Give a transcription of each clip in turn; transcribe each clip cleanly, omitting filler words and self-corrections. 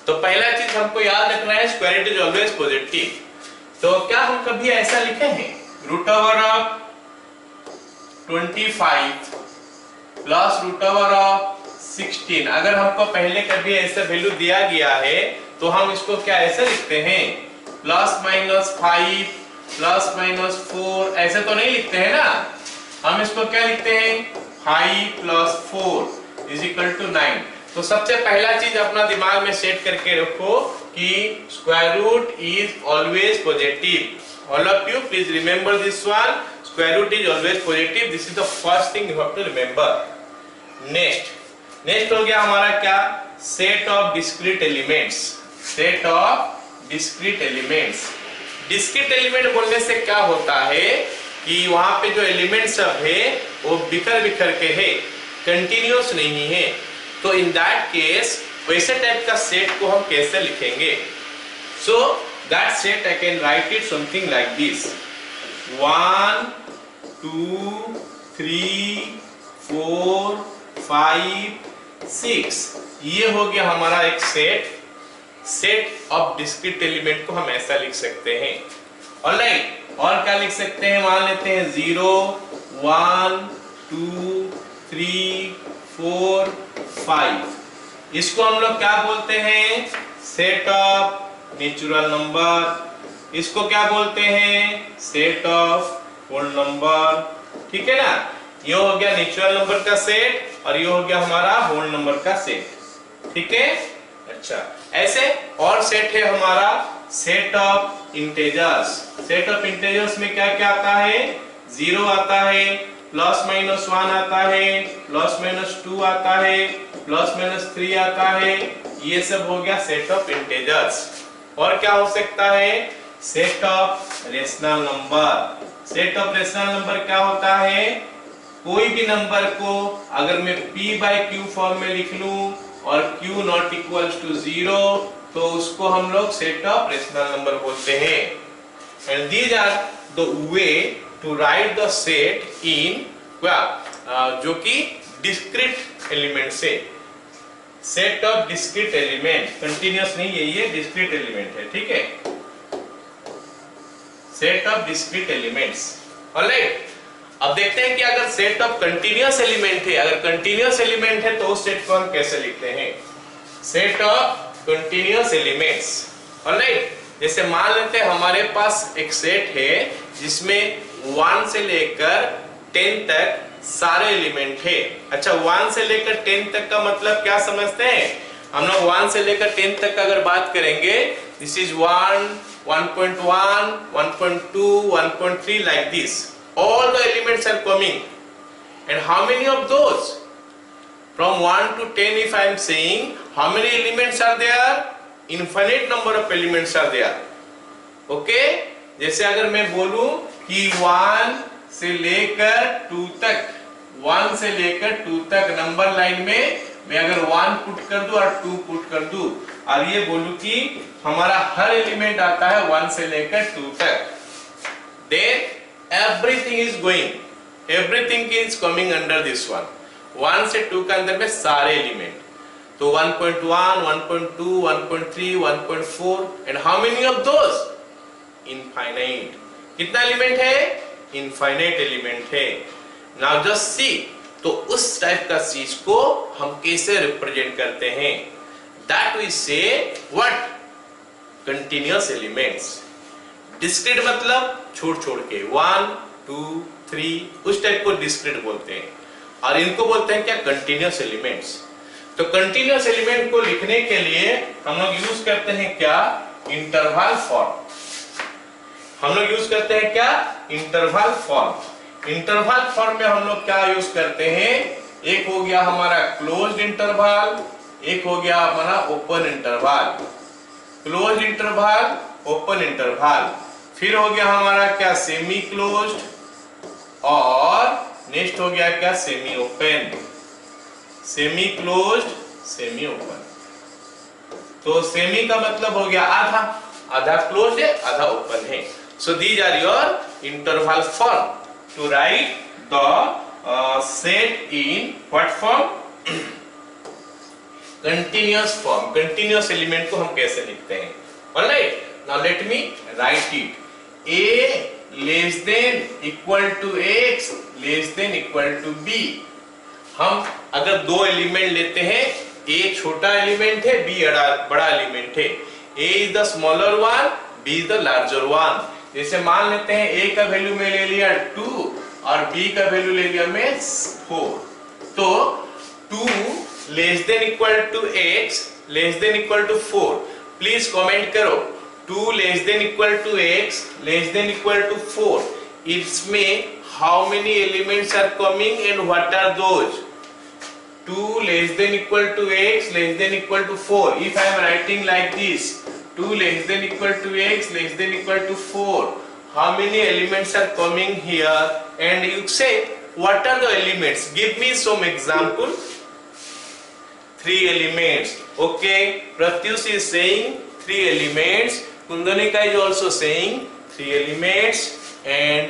तो पहला चीज हमको याद रखना है square root is always positive. तो क्या हम कभी ऐसा लिखे हैं root over of 25 plus root over of 16? अगर हमको पहले कभी ऐसा वैल्यू दिया गया है तो हम इसको क्या ऐसे लिखते हैं प्लस माइनस 5 प्लस माइनस 4, ऐसे तो नहीं लिखते हैं ना। हम इसको क्या लिखते हैं 5 प्लस 4 इज इक्वल टू 9। तो सबसे पहला चीज अपना दिमाग में सेट करके रखो कि square root is always positive. All of you please remember this one, square root is always positive. This is the first thing you have to remember. Next हो गया हमारा क्या set of discrete elements. Set of discrete elements. Discrete element बोलने से क्या होता है कि वहां पे जो एलिमेंट सब है वो बिखर बिखर के है, कंटिन्यूअस नहीं है। तो इन दैट केस वैसे टाइप का सेट को हम कैसे लिखेंगे? So that set I can write it something like this 1 2 3 4 5 6। ये हो गया हमारा एक सेट ऑफ डिस्क्रीट एलिमेंट को हम ऐसा लिख सकते हैं। ऑलराइट, और क्या लिख सकते हैं? मान लेते हैं 0 1 2 3 4 5। इसको हम लोग क्या बोलते हैं? Set of natural number. इसको क्या बोलते हैं? Set of whole number. ठीक है ना? ये हो गया नेचुरल नंबर का सेट और ये हो गया हमारा होल नंबर का सेट। ठीक है? अच्छा, ऐसे और सेट है हमारा set of integers. Set of integers में क्या क्या आता है? 0 आता है, प्लस माइनस 1 आता है, प्लस माइनस 2 आता है, प्लस माइनस 3 आता है। ये सब हो गया सेट ऑफ इंटेजर्स। और क्या हो सकता है? Set of rational number. Set of rational number क्या होता है? कोई भी नंबर को अगर मैं p बाय q फॉर्म में लिख लूं और q नॉट इक्वल्स टू 0 तो उसको हम लोग सेट ऑफ रेशनल नंबर बोलते हैं। And these are the way to write the set in जो कि डिस्क्रीट एलिमेंट से। Set of discrete element, continuous नहीं है, ये डिस्क्रीट एलिमेंट है। ठीक है? Set of discrete elements. Alright, अब देखते हैं कि अगर सेट ऑफ कंटिन्यूअस एलिमेंट है, अगर कंटिन्यूअस एलिमेंट है तो उस सेट को हम कैसे लिखते हैं? Set of continuous elements. Alright, जैसे मान लेते हैं हमारे पास एक सेट है जिसमें 1 से लेकर 10 तक सारे एलिमेंट है। अच्छा, 1 से लेकर 10 तक का मतलब क्या समझते हैं? हम लोग 1 से लेकर 10 तक का अगर बात करेंगे, this is 1 1.1 1.2 1.3 like this. All the elements are coming. And how many of those? From 1 to 10 if I am saying, how many elements are there? Infinite number of elements are there. Okay? जैसे अगर मैं बोलूं कि 1 से लेकर 2 तक, 1 से लेकर 2 तक नंबर लाइन में मैं अगर 1 पुट कर दूं और 2 पुट कर दूं और ये बोलूं कि हमारा हर एलिमेंट आता है 1 से लेकर 2 तक, then everything is going, everything is coming under this one. 1 से 2 के अंदर में सारे एलिमेंट। तो 1.1 1.2 1.3 1.4 and how many of those? Infinite. कितना एलिमेंट है? इनफाइनाइट एलिमेंट है। नाउ जस्ट सी, तो उस टाइप का चीज को हम कैसे रिप्रेजेंट करते हैं? दैट वी से व्हाट? Continuous elements. डिस्क्रीट मतलब छोड़ छोड़ के 1 2 3 उस टाइप को डिस्क्रीट बोलते हैं और इनको बोलते हैं क्या? Continuous elements. तो कंटिन्यूअस एलिमेंट को लिखने के लिए हम लोग यूज करते हैं क्या? Interval form. हम लोग यूज करते हैं क्या? Interval form. इंटरवल फॉर्म में हम लोग क्या यूज करते हैं? एक हो गया हमारा क्लोज्ड इंटरवल, एक हो गया हमारा open interval. Closed interval, open interval, फिर हो गया हमारा क्या? सेमी क्लोज्ड और नेक्स्ट हो गया क्या? Semi open. Semi closed, semi open. तो सेमी का मतलब हो गया आधा, आधा क्लोज्ड है आधा ओपन है। So these are your interval form to write the set in what form? Continuous form, continuous element को हम कैसे लिखते हैं। Alright, now let me write it. a less than equal to x less than equal to b। हम अगर दो element लेते हैं, a छोटा एलिमेंट है, b बड़ा एलिमेंट है, a is the smaller one, b is the larger one. जैसे मान लेते हैं a का वैल्यू में ले लिया 2 और b का वैल्यू ले लिया मैं 4। तो 2 less than equal to x less than equal to 4। Please comment करो 2 less than equal to x less than equal to 4, इसमें how many elements are coming and what are those? 2 less than equal to x less than equal to 4. If I am writing like this, 2 less than equal to x less than equal to 4, how many elements are coming here? And you say what are the elements? Give me some example. 3 elements. Okay, Pratyush is saying 3 elements. Kundanika is also saying 3 elements, and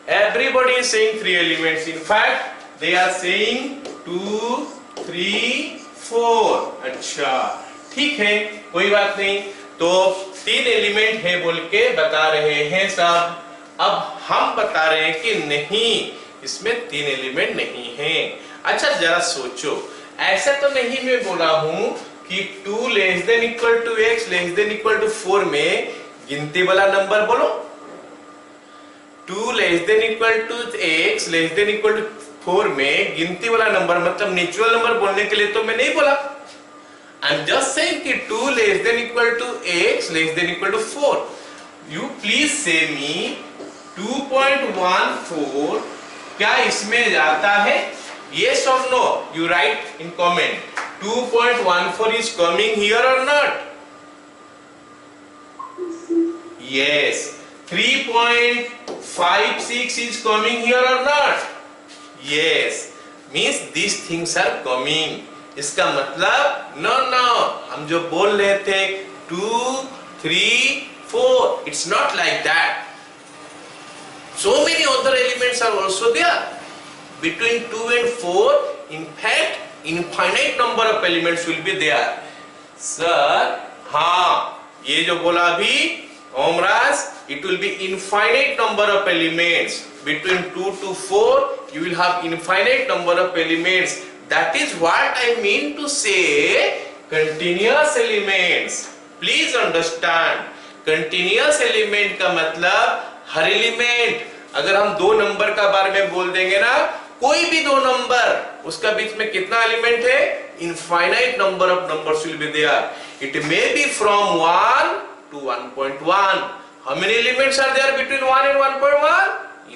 everybody is saying 3 elements. In fact, they are saying 2, 3, 4. अच्छा, ठीक है, कोई बात नहीं। तो 3 element है बोल के बता रहे हैं सब। अब हम बता रहे हैं कि नहीं, इसमें 3 एलिमेंट नहीं है। अच्छा जरा सोचो, ऐसा तो नहीं मैं बोला हूं कि 2 less than equal to x less than equal to 4 में गिनती वाला नंबर बोलो। 2 less than equal to x less than equal to 4 में गिनती वाला नंबर मतलब नेचुरल नंबर बोलने के लिए तो मैं नहीं बोला। आई एम जस्ट सेइंग कि 2 less than equal to x less than equal to 4। You please say me 2.14 क्या इसमें जाता है? Yes or no? You write in comment. 2.14 is coming here or not? Yes. 3.56 is coming here or not? Yes. Means these things are coming. इसका मतलब no, हम जो बोल रहे थे 2, 3, 4, it's not like that. So many other elements are also there. Between 2 and 4, in fact, infinite number of elements will be there. Sir, हाँ, ये जो बोला अभी Omraj, it will be infinite number of elements. Between 2 to 4, you will have infinite number of elements. That is what I mean to say continuous elements. Please understand. Continuous element का मतलब हर element, अगर हम 2 number का बारे में बोल देंगे ना, कोई भी 2 नंबर, उसका बीच में कितना एलिमेंट है? Infinite number of numbers will be there. It may be from 1 to 1.1. How many elements are there between 1 and 1.1?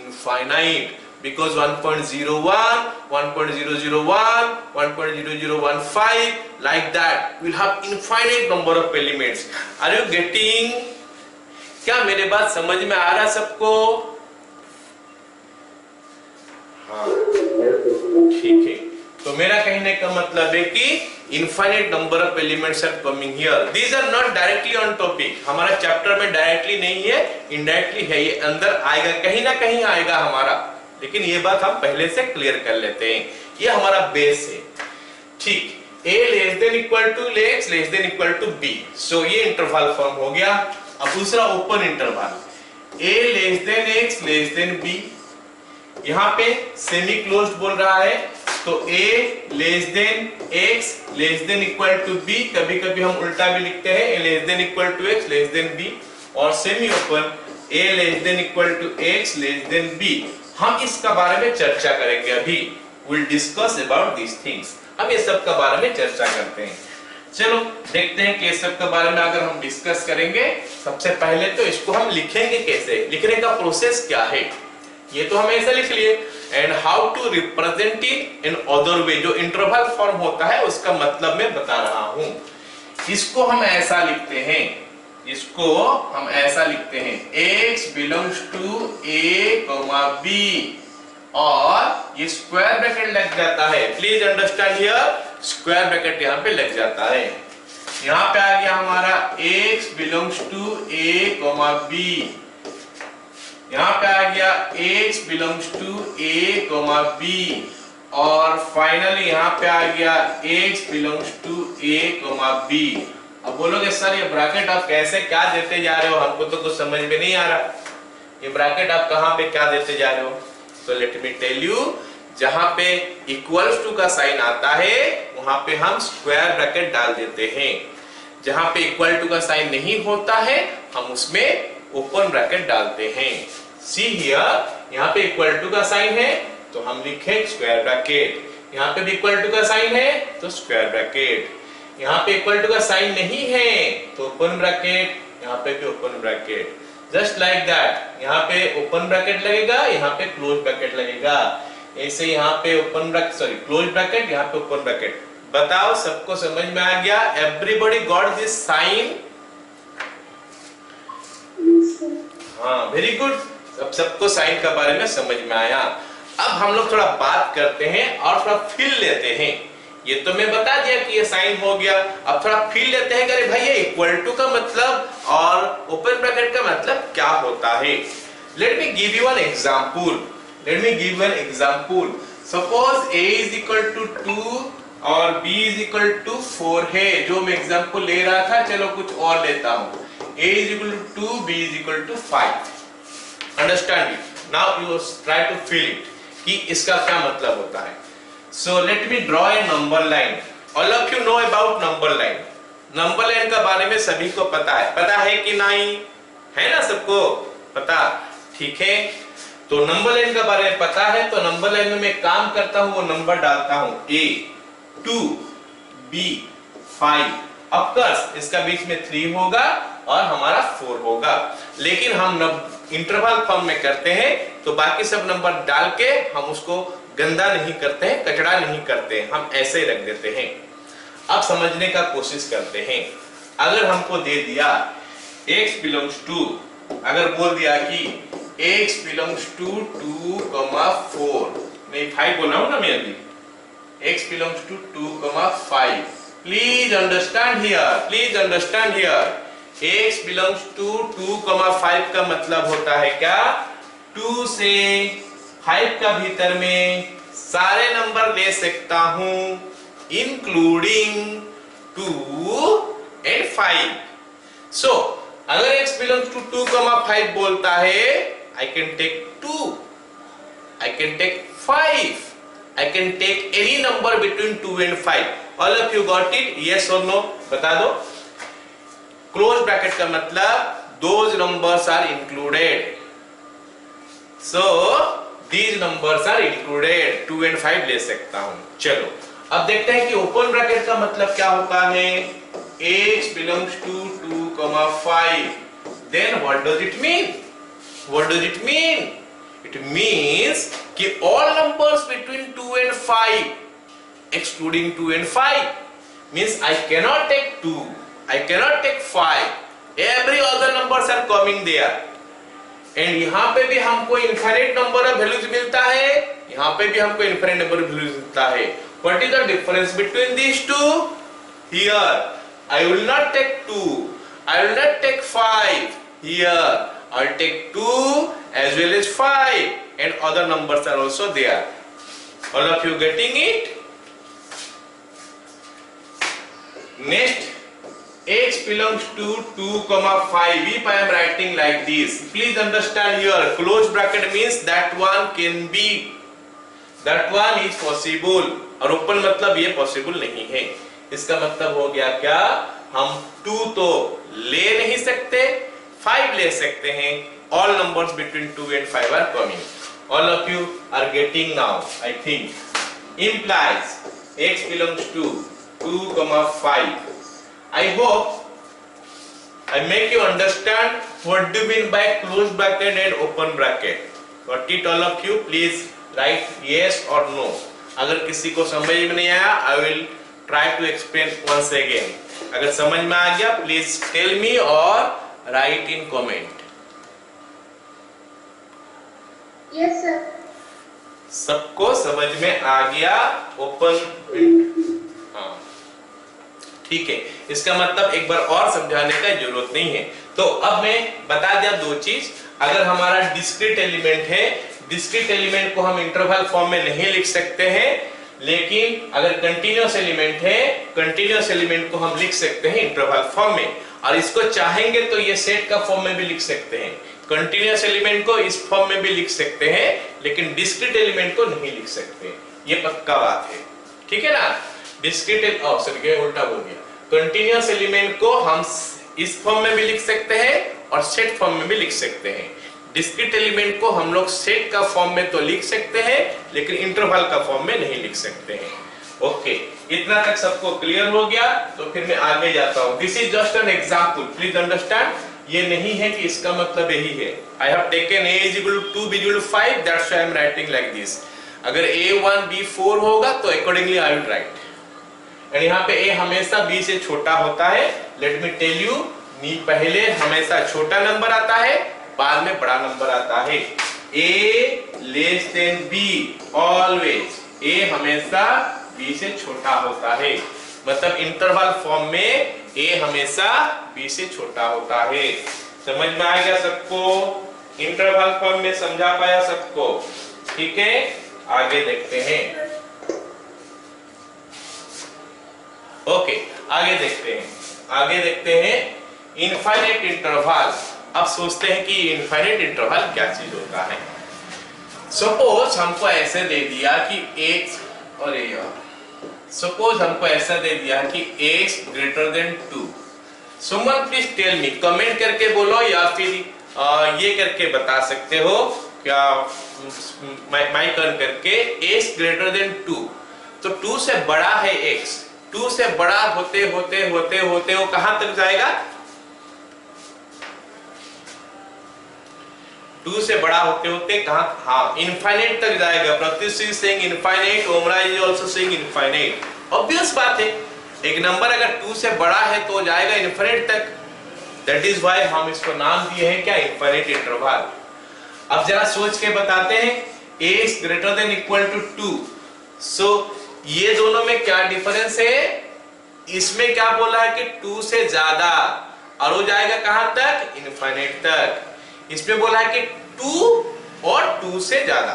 Infinite. Because 1.01, 1.001, 1.0015, like that, we'll have infinite number of elements. Are you getting? क्या मेरे बात समझ में आ रहा सबको? हाँ, ठीक है। तो मेरा कहने का मतलब है कि infinite number of elements are coming here. These are not directly on topic. हमारा चैप्टर में डायरेक्टली नहीं है, इनडायरेक्टली है. ये अंदर आएगा, कहीं ना कहीं आएगा हमारा, लेकिन ये बात हम पहले से क्लियर कर लेते हैं. ये हमारा बेस है. ठीक, a less than equal to x less than equal to b. So ये इंटरवल फॉर्म हो गया. अब दूसरा open interval, a less than x less than b. यहाँ पे सेमी क्लोज्ड बोल रहा है, तो a less than x less than equal to b. कभी कभी हम उल्टा भी लिखते हैं, a less than equal to x less than b. और semi open a less than equal to x less than b. हम इसका बारे में चर्चा करेंगे. अभी we'll discuss about these things. हम ये सब का बारे में चर्चा करते हैं. चलो देखते हैं कि ये सब के बारे में अगर हम डिस्कस करेंगे. सबसे पहले तो इसको हम लिखेंगे कैसे, लिखने का प्रोसेस क्या है, ये तो हम ऐसे लिख लिए. And how to represent it in other way. जो इंटरवल फॉर्म होता है उसका मतलब मैं बता रहा हूं. इसको हम ऐसा लिखते हैं, इसको हम ऐसा लिखते हैं, x belongs to a, b, और ये स्क्वायर ब्रैकेट लग जाता है. Please understand here, square bracket यहाँ पे लग जाता है. यहाँ पे आ गया हमारा x belongs to a, b. यहाँ पे आ गया x belongs to a, b. और फाइनली यहाँ पे आ गया x belongs to a, b। अब बोलोगे सर ये ब्रैकेट आप कैसे क्या देते जा रहे हो, हमको तो कुछ समझ में नहीं आ रहा, ये ब्रैकेट आप कहाँ पे क्या देते जा रहे हो। तो लेट मी टेल यू, जहां पे इक्वल्स टू का साइन आता है वहां पे हम स्क्वायर ब्रैकेट डाल देते हैं, जहां पे इक्वल टू का साइन नहीं होता है हम उसमें ओपन ब्रैकेट डालते हैं। सी हियर, यहाँ पे इक्वल टू का साइन है तो हम लिखे स्क्वायर ब्रैकेट, यहाँ पे भी इक्वल टू का साइन है तो स्क्वायर ब्रैकेट, यहाँ पे इक्वल टू का साइन नहीं है तो ओपन ब्रैकेट, यहाँ पे भी open bracket, just like that. यहाँ पे ओपन ब्रैकेट लगेगा, यहाँ पे क्लोज ब्रैकेट लगेगा, ऐसे यहाँ पे open bracket sorry close bracket, यहाँ पे ओपन ब्रैकेट। बताओ सबको समझ में आ गया? Everybody got this sign? हाँ, वेरी गुड, सबको साइन के बारे में समझ में आया। अब हम लोग थोड़ा बात करते हैं और थोड़ा फील लेते हैं। ये तो मैं बता दिया कि ये साइन हो गया, अब थोड़ा फील लेते हैं कि अरे भाई ये इक्वल टू का मतलब और ओपन ब्रैकेट का मतलब क्या होता है। Let me give you an example, let me give an example. Suppose a is equal to 2 और b is equal to 4 है, जो मैं एग्जांपल ले रहा था, चलो कुछ और लेता हूं। a is equal to 2, b is equal to 5। Understand it, now you try to feel it कि इसका क्या मतलब होता है। So let me draw a number line. All of you know about number line. Number line का बारे में सभी को पता है कि नहीं? है ना सबको पता? ठीक है, तो नंबर लाइन का बारे में पता है, तो नंबर लाइन में मैं काम करता हूँ, वो नंबर डालता हूँ a, 2, b, 5। ऑफ कोर्स इसका बीच में 3 होगा और हमारा 4 होगा, लेकिन हम इंटरवल फॉर्म में करते हैं तो बाकी सब नंबर डाल के हम उसको गंदा नहीं करते हैं, कचड़ा नहीं करते हैं, हम ऐसे ही रख देते हैं। अब समझने का कोशिश करते हैं। अगर हमको दे दिया x बिलोंग्स टू, अगर बोल दिया कि x बिलोंग्स टू 2, 4, नहीं 5 बोला हूं ना मैं अभी, x belongs to 2, 5। Please understand here, please understand here. x belongs to 2, 5 का मतलब होता है क्या? 2 से 5 का भीतर में सारे नंबर ले सकता हूं, इंक्लूडिंग 2 and 5। सो अगर x बिलोंग्स टू 2, 5 बोलता है, I can take 2, I can take 5, I can take any number between 2 and 5। All of you got it? Yes or no? बता दो। क्लोज ब्रैकेट का मतलब those numbers are included, so these numbers are included, 2 and 5 ले सकता हूं। चलो अब देखते हैं कि ओपन ब्रैकेट का मतलब क्या होता है। x belongs to 2, 5, then what does it mean? What does it mean? It means कि all numbers between 2 and 5 excluding 2 and 5 means I cannot take 2, I cannot take 5, every other numbers are coming there। And यहाँ पे भी हमको infinite number of values मिलता है, यहाँ पे भी हमको इनफाइनाइट नंबर ऑफ वैल्यूज मिलता है। What is the difference between these two? Here I will not take 2, I will not take 5, here I will take 2 as well as 5 and other numbers are also there। All of you getting it? Next, x belongs to 2, 5। If I am writing like this, please understand here, close bracket means that one can be, that one is possible, और open मतलब ये possible नहीं है। इसका मतलब हो गया क्या? हम 2 तो ले नहीं सकते, 5 ले सकते हैं। All numbers between 2 and 5 are coming। All of you are getting now, I think। Implies x belongs to 2, 5। I hope I make you understand what do you mean by close bracket and open bracket। Got it all of you? Please write yes or no। अगर किसी को समझ में नहीं आया, I will try to explain once again। अगर समझ में आ गया, please tell me or write in comment। Yes sir। सबको समझ में आ गया? ओपन, हाँ ठीक है। इसका मतलब एक बार और समझाने का जरूरत नहीं है। तो अब मैं बता दिया 2 चीज। अगर हमारा डिस्क्रीट एलिमेंट है, डिस्क्रीट एलिमेंट को हम इंटरवल फॉर्म में नहीं लिख सकते हैं, लेकिन अगर कंटीन्यूअस एलिमेंट है, कंटीन्यूअस एलिमेंट को हम लिख सकते हैं इंटरवल फॉर्म में, और इसको चाहेंगे तो ये सेट का फॉर्म में भी लिख सकते हैं। कंटीन्यूअस एलिमेंट को इस फॉर्म में भी लिख सकते हैं, लेकिन डिस्क्रीट एलिमेंट को नहीं लिख सकते, ये पक्का बात है, ठीक है ना। डिस्क्रीट उल्टा बोल गया, कंटीन्यूअस एलिमेंट को हम इस फॉर्म में भी लिख सकते हैं और सेट फॉर्म में भी लिख सकते हैं। डिस्क्रीट एलिमेंट को हम लोग सेट का फॉर्म में तो लिख सकते हैं, लेकिन इंटरवल का फॉर्म में नहीं लिख सकते हैं। ओके, इतना तक सबको क्लियर हो गया, तो फिर मैं आगे जाता हूं। This is just an example, please understand. ये नहीं है कि इसका मतलब यही है। I have taken a is equal to 2 b is equal to 5, that's why I am writing like this. अगर a1 b 4 होगा तो accordingly I will write. और यहाँ पे a हमेशा b से छोटा होता है। Let me tell you, पहले हमेशा छोटा नंबर आता है, बाद में बड़ा नंबर आता है। a less than b always, a हमेशा b से छोटा होता है, मतलब इंटरवल फॉर्म में a हमेशा b से छोटा होता है। समझ में आ गया सबको? इंटरवल फॉर्म में समझा पाया सबको? ठीक है, आगे देखते हैं। ओके, आगे देखते हैं इनफाइनाइट इंटरवल। अब सोचते हैं कि इनफाइनाइट इंटरवल क्या चीज होता है। सपोज हमको ऐसे दे दिया कि x, और सपोज हमको ऐसा दे दिया कि x greater then 2। Someone please tell me, comment करके बोलो या फिर ये करके बता सकते हो क्या, माइक ऑन करके। x ग्रेटर देन 2, तो 2 से बड़ा है x, 2 से बड़ा होते होते होते होते वो कहां तक जाएगा? 2 से बड़ा होते होते कहां? हाँ, इनफाइनाइट तक जाएगा। Pratyush is saying infinite, Omra is also saying infinite. Obvious बात है, एक नंबर अगर 2 से बड़ा है तो जाएगा इनफाइनाइट तक। दैट इज व्हाई हम इसको नाम दिए हैं क्या? Infinite interval. अब जरा सोच के बताते हैं, a is greater than equal to 2, सो ये दोनों में क्या डिफरेंस है? इसमें क्या बोला है कि 2 से ज्यादा, और वो जाएगा कहां तक? इनफाइनाइट तक। इसमें बोला है कि 2 और 2 से ज्यादा।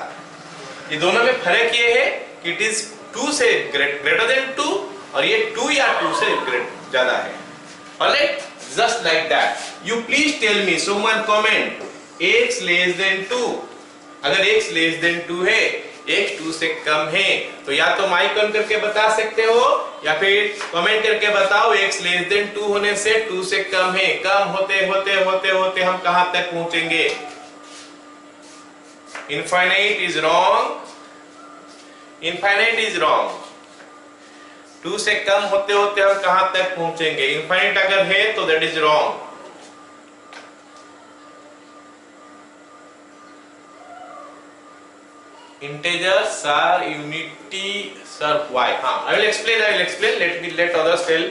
ये दोनों में फर्क ये है कि इट इज 2 से ग्रेटर देन 2, और ये 2 या 2 से ज्यादा है। Alright, just like that. You please tell me, someone comment, x less than 2। अगर x लेस देन 2 है, x 2 से कम है, तो या तो माइक ऑन करके बता सकते हो या फिर कमेंट करके बताओ x लेस देन 2 होने से 2 से कम है। कम होते होते होते होते हम कहां तक पहुंचेंगे? Infinite is wrong, infinite is wrong. 2 से कम होते होते हम कहां तक पहुंचेंगे? इनफाइनाइट अगर है तो that is wrong. Integers are unity, sir, why? हाँ, I will explain. Let others tell.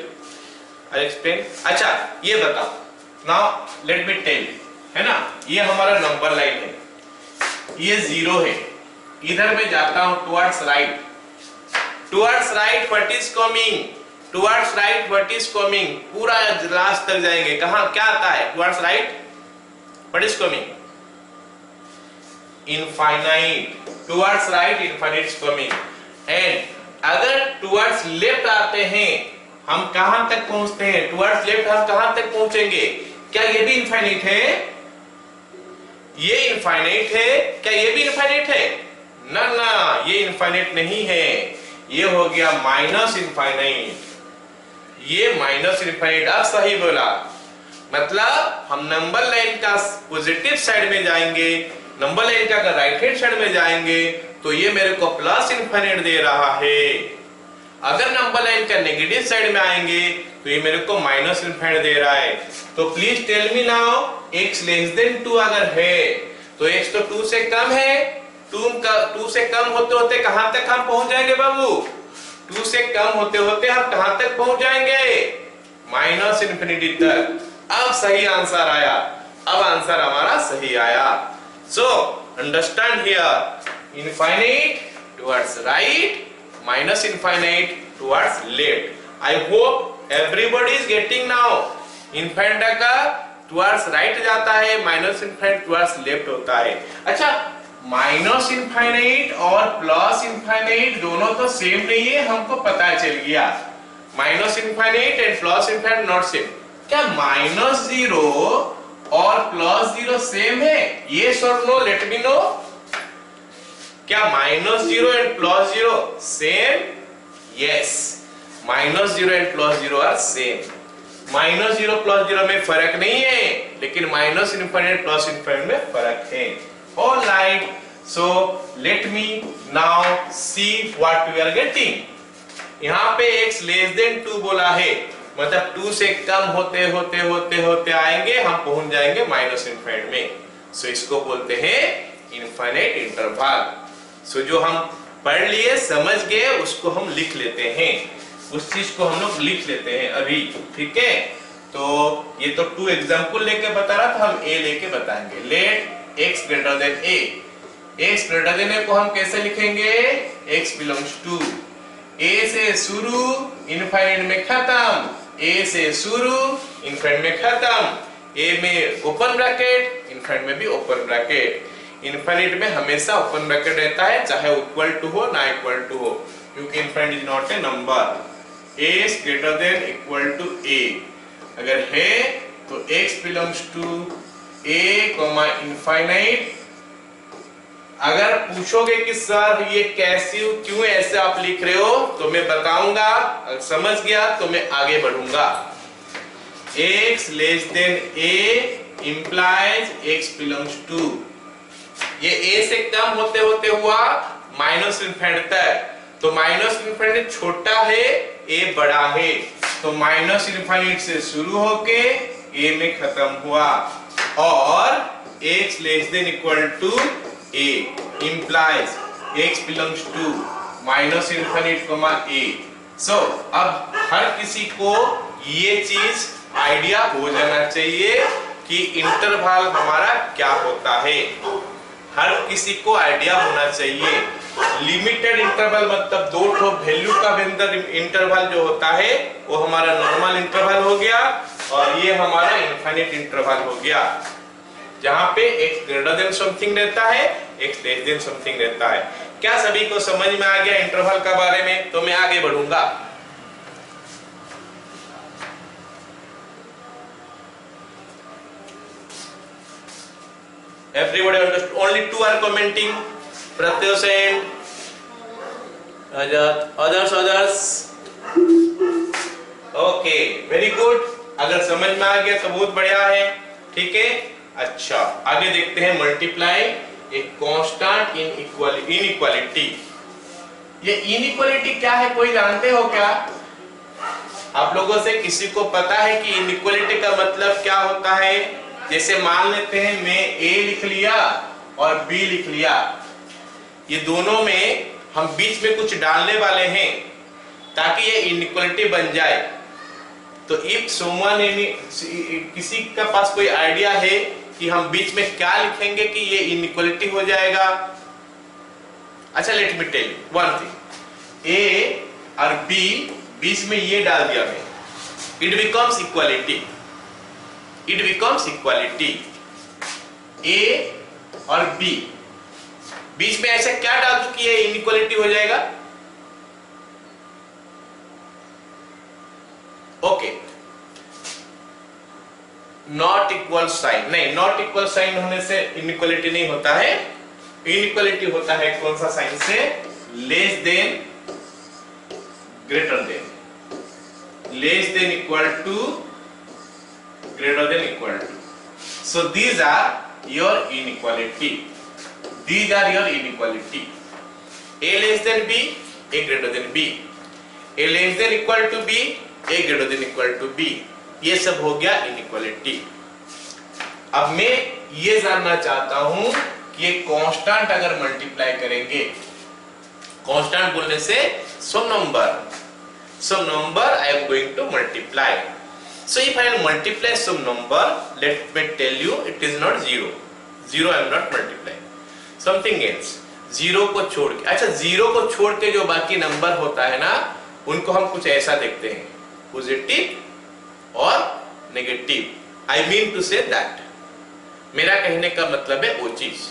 I will explain. अच्छा, ये बताओ। Now let me tell. है ना, ये हमारा नंबर लाइन है, ये 0 है। इधर मैं जाता हूँ towards right. Towards right, what is coming? Towards right, what is coming? पूरा लास्ट तक जाएंगे। कहाँ क्या आता है? Towards right, what is coming? Infinite. Towards right, infinite is coming. And अगर towards left आते हैं, हम कहां तक पहुंचते हैं? Towards left हम कहां तक पहुंचेंगे? क्या ये भी infinite है? ये infinite है? क्या ये भी infinite है? ना ना, ये infinite नहीं है। ये हो गया माइनस इनफाइनाइट। ये माइनस इनफाइनाइट। अब सही बोला, मतलब हम नंबर लाइन का पॉजिटिव साइड में जाएंगे, नंबर लाइन का अगर राइट हैंड साइड में जाएंगे तो ये मेरे को प्लस इनफाइनाइट दे रहा है। अगर नंबर लाइन का नेगेटिव साइड में आएंगे तो ये मेरे को माइनस इनफाइनाइट दे रहा है। तो please tell me now, x less than 2 अगर है तो x तो 2 से कम है। 2 से कम होते होते कहां तक हम पहुंच जाएंगे बाबू? 2 से कम होते होते हम कहां तक पहुंच जाएंगे? माइनस इन्फिनिटी तक। अब सही आंसर आया, अब आंसर हमारा सही आया। So understand here, infinite towards right, minus infinite towards left. I hope everybody is getting now. Infinite का towards right जाता है, minus infinite towards left होता है। अच्छा, माइनस इनफाइनाइट और प्लस इनफाइनाइट दोनों तो सेम नहीं है, हमको पता चल गया। Minus infinite and plus infinite not same. क्या माइनस 0 और प्लस 0 सेम है? यस और नो, लेट मी नो। क्या minus 0 and plus 0 same? Yes, minus 0 and plus 0 are same. Minus 0 plus 0 में फर्क नहीं है, लेकिन माइनस इनफाइनाइट प्लस इनफाइनाइट में फर्क है। Alright, so let me now see what we are getting. यहाँ पे x लेस देन 2 बोला है, मतलब 2 से कम होते होते होते होते आएंगे, हम पहुंच जाएंगे माइनस इनफाइनाइट में। सो इसको बोलते हैं इनफाइनाइट इंटरवल। सो जो हम पढ़ लिए, समझ गए, उसको हम लिख लेते हैं, उस चीज को हम लोग लिख लेते हैं अभी, ठीक है। तो ये तो 2 एग्जाम्पल लेके बता रहा था, हम a लेके बताएंगे। Let x greater than a, x greater than a को हम कैसे लिखेंगे? x बिलोंग्स टू a से शुरू इनफाइनाइट में खत्म, a से शुरू इनफाइनाइट में खत्म, a में ओपन ब्रैकेट, इनफाइनाइट में भी ओपन ब्रैकेट। इनफाइनाइट में हमेशा ओपन ब्रैकेट रहता है, चाहे इक्वल टू हो ना इक्वल टू हो, क्योंकि infinite is not a number. a is greater than equal to a अगर है तो x belongs to a infinite. अगर पूछोगे कि सर ये कैसे, क्यों ऐसे आप लिख रहे हो, तो मैं बताऊंगा, अगर समझ गया तो मैं आगे बढ़ूंगा। x less than a implies x belongs to, ये a से कम होते होते हुआ माइनस इनफाइनाइट तक, तो माइनस इनफाइनाइट छोटा है, a बड़ा है, तो माइनस इनफाइनाइट से शुरू होके a में खत्म हुआ, और x less than equal to a implies x belongs to माइनस इनफिनिट कॉमा a। सो अब हर किसी को ये चीज आइडिया हो जाना चाहिए कि इंटरवल हमारा क्या होता है, हर किसी को आइडिया होना चाहिए। लिमिटेड इंटरवल मतलब 2 ठो वैल्यू का अंदर इंटरवल जो होता है वो हमारा नॉर्मल इंटरवल हो गया, और ये हमारा इनफाइनाइट इंटरवल हो गया, जहां पे x ग्रेटर देन समथिंग रहता है, x लेस देन समथिंग रहता है। क्या सभी को समझ में आ गया इंटरवल का बारे में? तो मैं आगे बढ़ूंगा। Everybody understood? Only 2 are commenting. Pratyush and others. Okay, very good. अगर समझ में आ गया तो बहुत बढ़िया है, ठीक है। अच्छा, आगे देखते हैं मल्टीप्लाई ए कांस्टेंट इनइक्वालिटी। ये इनइक्वालिटी क्या है, कोई जानते हो क्या? आप लोगों से किसी को पता है कि इनइक्वालिटी का मतलब क्या होता है? जैसे मान लेते हैं मैं a लिख लिया और b लिख लिया, ये दोनों में हम बीच में कुछ डालने वाले हैं ताकि ये इनइक्वालिटी बन जाए। तो इफ समवन किसी का पास कोई आइडिया है कि हम बीच में क्या लिखेंगे कि ये इनइक्वालिटी हो जाएगा? अच्छा, let me tell you one thing, a और b बीच में ये डाल दिया मैं, it becomes equality, it becomes equality. a और b बीच में ऐसा क्या डाल दूं कि ये इनइक्वालिटी हो जाएगा? ओके, नॉट इक्वल साइन, नहीं, नॉट इक्वल साइन होने से इनइक्वालिटी नहीं होता है, इनइक्वालिटी होता है कौन सा साइन से? Less than greater than, less than equal to greater than equal to. So these are your inequality, these are your inequality. A less than b, a greater than b, a less than equal to b, a greater than equal to b, ये सब हो गया inequality। अब मैं ये जानना चाहता हूं कि ये कांस्टेंट अगर मल्टीप्लाई करेंगे, कांस्टेंट बोलने से some number I am going to multiply. So if I multiply some number, let me tell you, it is not 0. 0 I am not multiplying. Something else. 0 को छोड़ के, अच्छा 0 को छोड़ के जो बाकी नंबर होता है ना, उनको हम कुछ ऐसा देखते हैं, पॉजिटिव और negative. I mean to say that, मेरा कहने का मतलब है वो चीज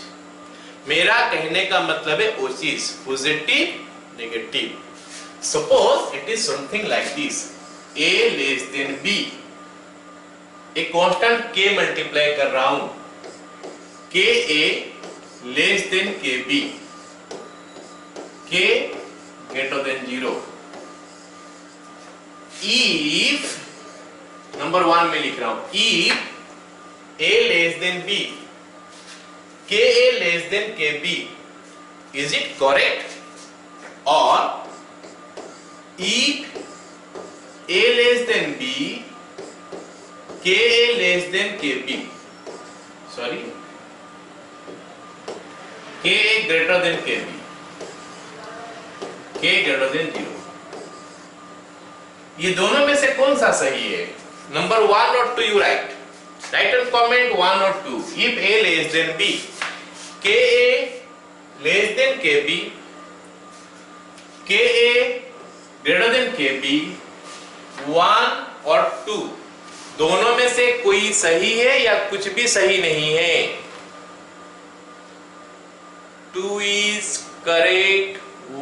मेरा कहने का मतलब है वो चीज positive negative. Suppose it is something like this, a less than b, एक कांस्टेंट k मल्टीप्लाई कर रहा हूं, ka less than kb, k greater than 0। if number 1 में लिख रहा हूं, if a less than b, ka less than kb, is it correct? or if a less than b, ka less than kb, sorry, ka greater than kb, k greater than 0, ये दोनों में से कौन सा सही है? नंबर 1 और 2 you right and comment 1 और 2। if a less than b, ka less than kb, ka greater than kb, 1 और 2 दोनों में से कोई सही है या कुछ भी सही नहीं है? 2 is correct,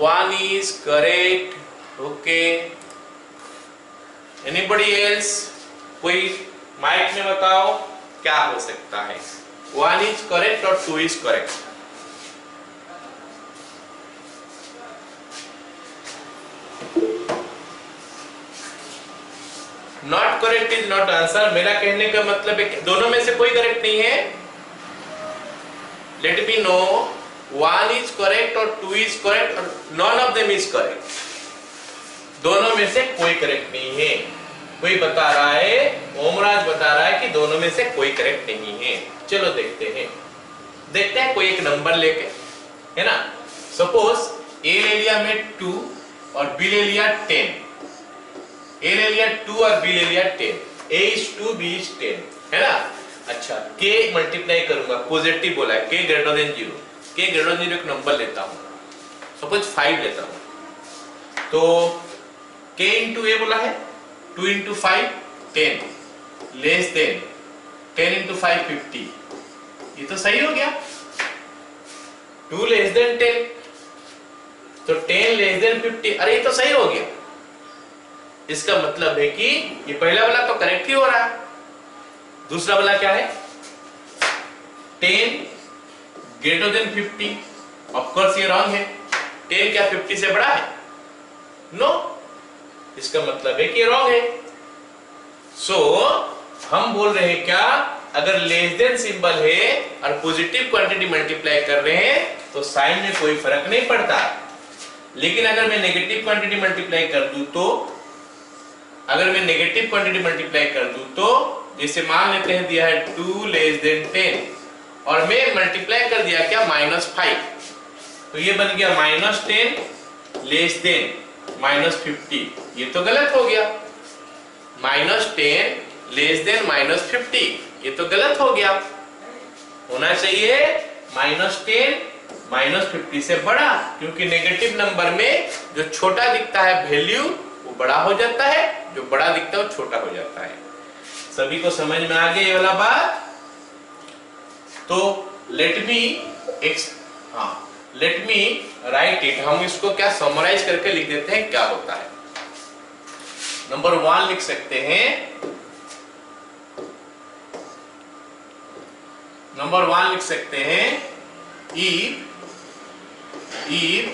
1 is correct, okay? Anybody else? कोई माइक में बताओ क्या हो सकता है? 1 is correct और 2 is correct? Not correct is not answer. मेरा कहने का मतलब है दोनों में से कोई करेक्ट नहीं है। Let me no 1 is correct और 2 इज करेक्ट और none of them is correct. दोनों में से कोई करेक्ट नहीं है। कोई बता रहा है, ओमराज बता रहा है कि दोनों में से कोई करेक्ट नहीं है। चलो देखते हैं कोई एक नंबर लेके, है ना। सपोज ए ले लिया मैं 2 और बी ले लिया 10। ए ले लिया 2 और बी ले लिया 10। a is 2, b is 10, है ना। अच्छा, k मल्टीप्लाई करूंगा, पॉजिटिव बोला है, k greater than 0। k greater than 0 एक नंबर लेता हूं, सपोज 5 लेता हूं, तो k इंटू a बोला है, 2 इंटू 5 10, लेस देन 10 इंटू 5 50। ये तो सही हो गया। 2 लेस देन 10 तो 10 लेस देन 50। अरे ये तो सही हो गया। इसका मतलब है कि ये पहला वाला तो करेक्ट ही हो रहा है। दूसरा वाला क्या है? 10 ग्रेटर देन 50। ऑफ कोर्स ये रॉन्ग है। 10 क्या 50 से बड़ा है? नो। इसका मतलब है कि ये रॉन्ग है। सो हम बोल रहे हैं क्या, अगर लेस देन सिंबल है और पॉजिटिव क्वांटिटी मल्टीप्लाई कर रहे हैं तो साइन में कोई फर्क नहीं पड़ता। लेकिन अगर मैं नेगेटिव क्वांटिटी मल्टीप्लाई कर दूं तो, अगर मैं नेगेटिव क्वांटिटी मल्टीप्लाई कर दूं तो, जैसे मान लेते हैं दिया है 2 लेस देन 10 और मैं मल्टीप्लाई कर दिया क्या -5, तो ये बन गया -10 लेस देन -50। ये तो गलत हो गया। -10 लेस देन -50, ये तो गलत हो गया। होना चाहिए -10 -50 से बड़ा, क्योंकि नेगेटिव नंबर में जो छोटा दिखता है वैल्यू वो बड़ा हो जाता है, जो बड़ा दिखता है वो छोटा हो जाता है। सभी को समझ में आ गया ये वाला बात? तो लेट मी राइट इट। हम इसको क्या समराइज करके लिख देते हैं, क्या होता है। नंबर 1 लिख सकते हैं, नंबर 1 लिख सकते हैं, if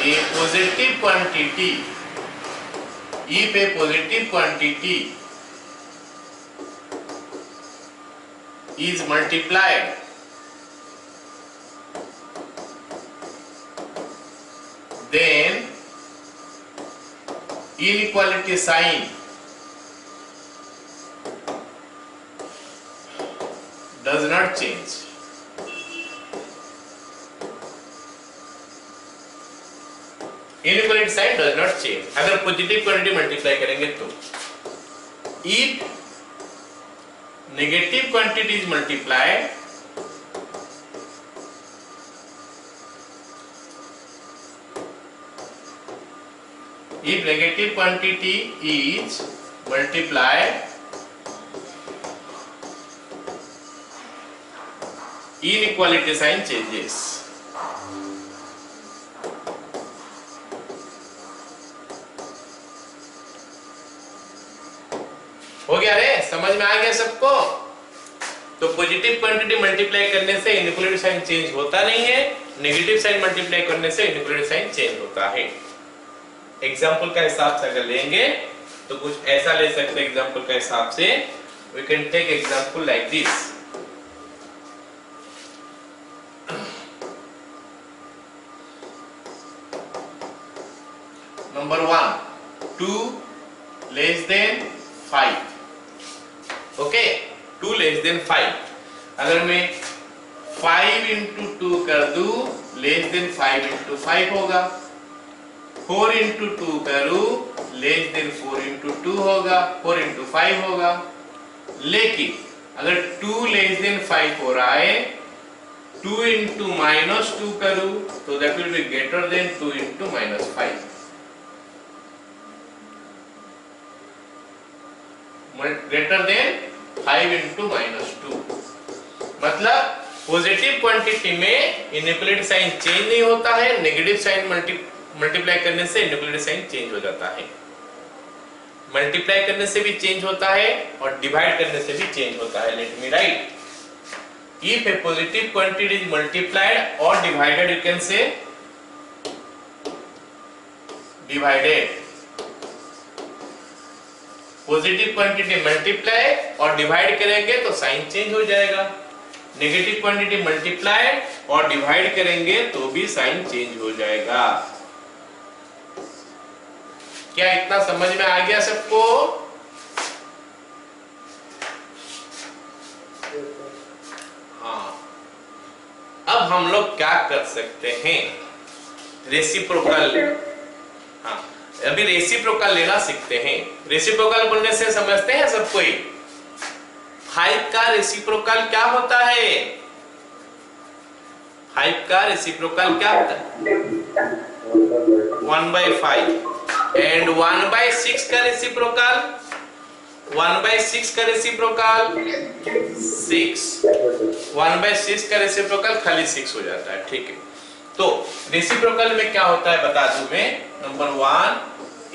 a positive quantity, if a positive quantity is multiplied then inequality sign does not change. Inequality sign does not change. अगर पॉजिटिव क्वांटिटी मल्टीप्लाई करेंगे तो, if negative quantity is multiplied if negative quantity is multiplied inequality sign changes. हो गया रे, समझ में आ गया सबको? तो पॉजिटिव क्वांटिटी मल्टीप्लाई करने से इनइक्वालिटी साइन चेंज होता नहीं है, नेगेटिव साइन मल्टीप्लाई करने से इनइक्वालिटी साइन चेंज होता है। एग्जांपल का हिसाब से अगर लेंगे तो कुछ ऐसा ले सकते हैं। एग्जांपल का हिसाब से we can take example like this. Number 1, 2 less than 5। Okay, 2 less than 5। अगर मैं 5 इंटू 2 कर दूं, लेस देन 5 इंटू 5 होगा। 4 इंटू 2 करूं, लेस देन 4 इंटू 2 होगा, 4 इंटू 5 होगा। लेकिन अगर 2 लेस देन 5 हो रहा है, 2 इंटू माइनस 2 करूं तो that will be greater than 2 into minus 5। Greater than 5 into minus 2। मतलब पॉजिटिव क्वांटिटी में इनइक्वालिटी साइन चेंज नहीं होता है, नेगेटिव साइन मल्टीप्लाई करने से इनइक्वालिटी साइन चेंज हो जाता है। मल्टीप्लाई करने से भी चेंज होता है और डिवाइड करने से भी चेंज होता है। Let me write, if a positive quantity is multiplied और divided, you can say divided. Positive quantity multiply और डिवाइड करेंगे तो साइन चेंज हो जाएगा। नेगेटिव क्वांटिटी मल्टीप्लाई और डिवाइड करेंगे तो भी साइन चेंज हो जाएगा। क्या इतना समझ में आ गया सबको? हाँ, अब हम लोग क्या कर सकते हैं? रेसिप्रोकल। हाँ, अभी रेसिप्रोकल लेना सीखते हैं। रेसिप्रोकल बोलने से समझते हैं सब कोई? 5 का रेसिप्रोकल क्या होता है? 5 का रेसिप्रोकल क्या होता है? 1/5। एंड 1/6 का रेसिप्रोकल? 1/6 का रेसिप्रोकल 6। 1/6 का रेसिप्रोकल खाली 6 हो जाता है। ठीक है, तो रेसिप्रोकल में क्या होता है बता दूं मैं। Number 1,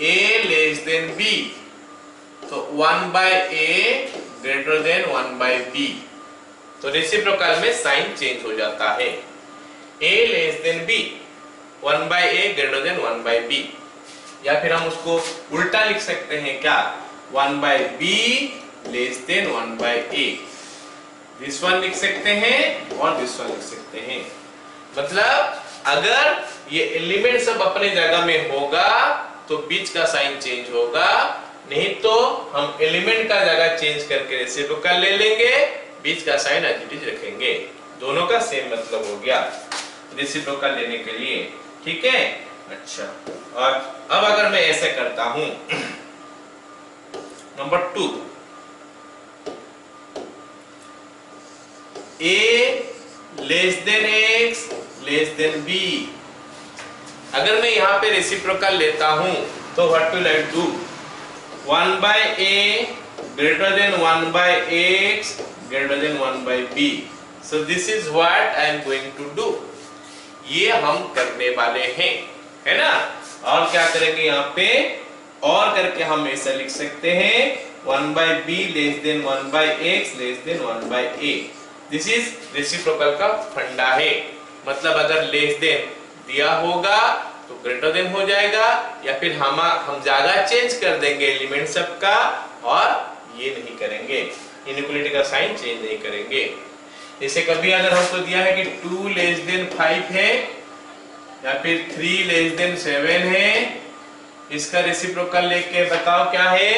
a less than b, तो 1/a ग्रेटर देन 1/b। तो रेसिप्रोकल में साइन चेंज हो जाता है। a less than b, 1/a greater than 1/b। या फिर हम उसको उल्टा लिख सकते हैं क्या? 1/b less than 1/a। This one लिख सकते हैं और दिस वन लिख सकते हैं। मतलब अगर ये एलिमेंट सब अपने जगह में होगा तो बीच का साइन चेंज होगा, नहीं तो हम एलिमेंट का जगह चेंज करके रेसिप्रोकल ले लेंगे, बीच का साइन एज इट इज रखेंगे। दोनों का सेम मतलब हो गया रेसिप्रोकल लेने के लिए। ठीक है, अच्छा। और अब अगर मैं ऐसे करता हूं, number 2, a less than x less than b। अगर मैं यहां पे रेसिप्रोकल लेता हूं तो what will I do? 1/a greater than 1/x greater than 1/b। So this is what I am going to do. ये हम करने वाले हैं, है ना। और क्या करेंगे यहाँ पे? और करके हम ऐसा लिख सकते हैं 1/b less than 1/x less than 1/a। This is reciprocal का फंडा है। मतलब अगर लेस देन दिया होगा तो ग्रेटर देन हो जाएगा, या फिर हम जगह चेंज कर देंगे एलिमेंट सब का और ये नहीं करेंगे, इनइक्वालिटी का साइन चेंज नहीं करेंगे। जैसे कभी अगर हमको दिया है कि 2 लेस देन 5 है या फिर 3 लेस देन 7 है, इसका रेसिप्रोकल लेके बताओ क्या है?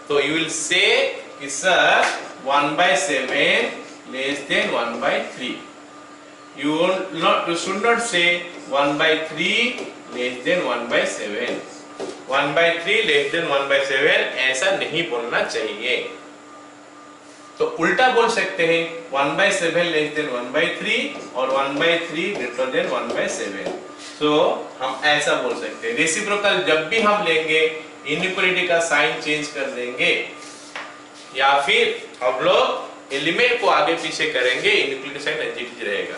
तो यू विल से कि sir 1/7 less than 1/3. You should not say 1/3 less than 1/7. 1/3 less than 1/7 ऐसा नहीं बोलना चाहिए। तो उल्टा बोल सकते हैं 1/7 less than 1/3 और 1/3 greater than 1/7। तो हम ऐसा बोल सकते हैं। रेसिप्रोकल जब भी हम लेंगे इनइक्वालिटी का साइन चेंज कर देंगे, या फिर हम लोग एलिमेंट को आगे पीछे करेंगे, inequality sign as it is रहेगा।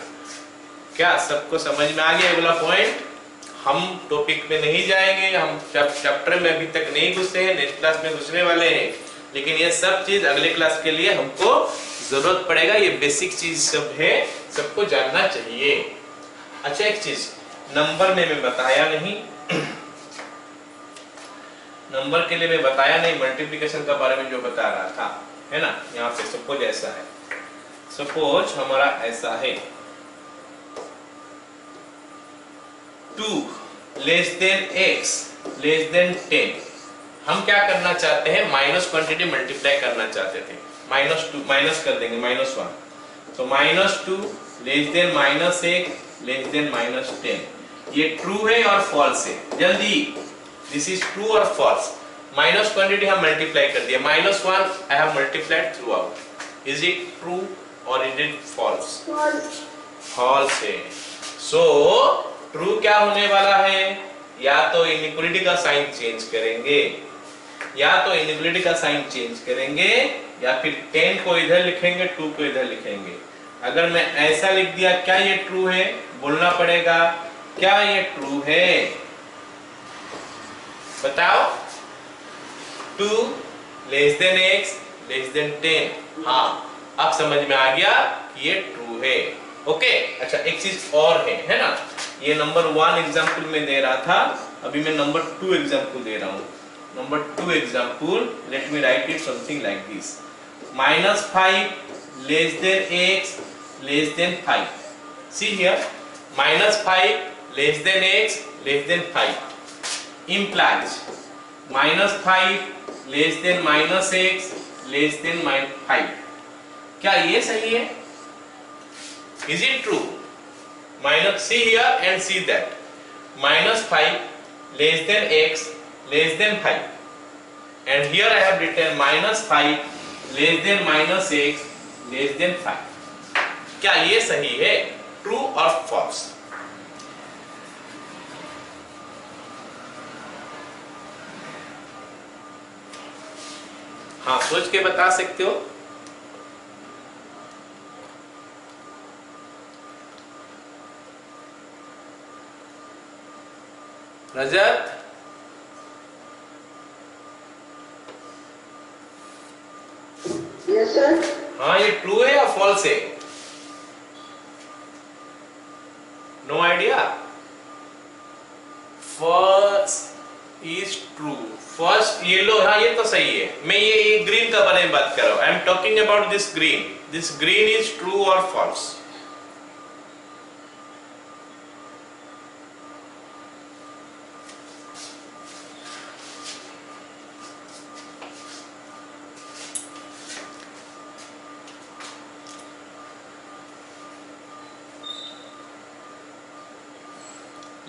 क्या सबको समझ में आ गया अगला पॉइंट? हम टॉपिक में नहीं जाएंगे, हम चैप्टर में अभी तक नहीं घुसे हैं, नेक्स्ट क्लास में घुसने वाले हैं, लेकिन ये सब चीज अगले क्लास के लिए हमको जरूरत पड़ेगा। ये बेसिक चीज सब है, सबको जानना चाहिए। अच्छा एक चीज नंबर में मैं बताया नहीं, नंबर के लिए मैं बताया नहीं, मल्टीप्लिकेशन का बारे में जो बता रहा था, है ना। यहाँ पे सपोज ऐसा है, सपोज हमारा ऐसा है 2 less than x less then 10। हम क्या करना चाहते हैं? माइनस क्वांटिटी मल्टीप्लाई करना चाहते थे। -2 माइनस कर देंगे, -1, तो -2 लेस देन -1 लेस देन -10। ये ट्रू है और फॉल्स है? जल्दी, दिस इज ट्रू और फॉल्स। माइनस क्वांटिटी हम मल्टीप्लाई कर दिया, -1 I have multiplied through out. Is it true और इज इट फॉल्स? फॉल्स है। सो ट्रू क्या होने वाला है? या तो इनइक्वालिटी का साइन चेंज करेंगे, या तो इनइक्वालिटी का साइन चेंज करेंगे, या फिर 10 को इधर लिखेंगे, 2 को इधर लिखेंगे। अगर मैं ऐसा लिख दिया, क्या ये ट्रू है? बोलना पड़ेगा, क्या ये ट्रू है? बताओ। 2 less than x less then 10। हाँ, अब समझ में आ गया कि ये ट्रू है। ओके। अच्छा एक चीज और है ना। ये नंबर 1 एग्जांपल में दे रहा था, अभी मैं नंबर 2 एग्जांपल दे रहा हूँ। Number 2 example, late me write it something like this. -5 less than x less than 5। See here, -5 less than x less than 5 implies -5 less than -x less than -5। क्या ये सही है? Is it true? See here and see that. -5 less than x less than 5. And here I have written -5 less than -x less than 5. क्या ये सही है? True or false? हाँ, सोच के बता सकते हो। Rajat, yes sir. हाँ ये ट्रू है या फॉल्स है? No idea. First is true, first yellow, हाँ ये तो सही है। मैं ये ग्रीन का बारे में बात कर रहा हूं। I am talking about this green. This green is true और false?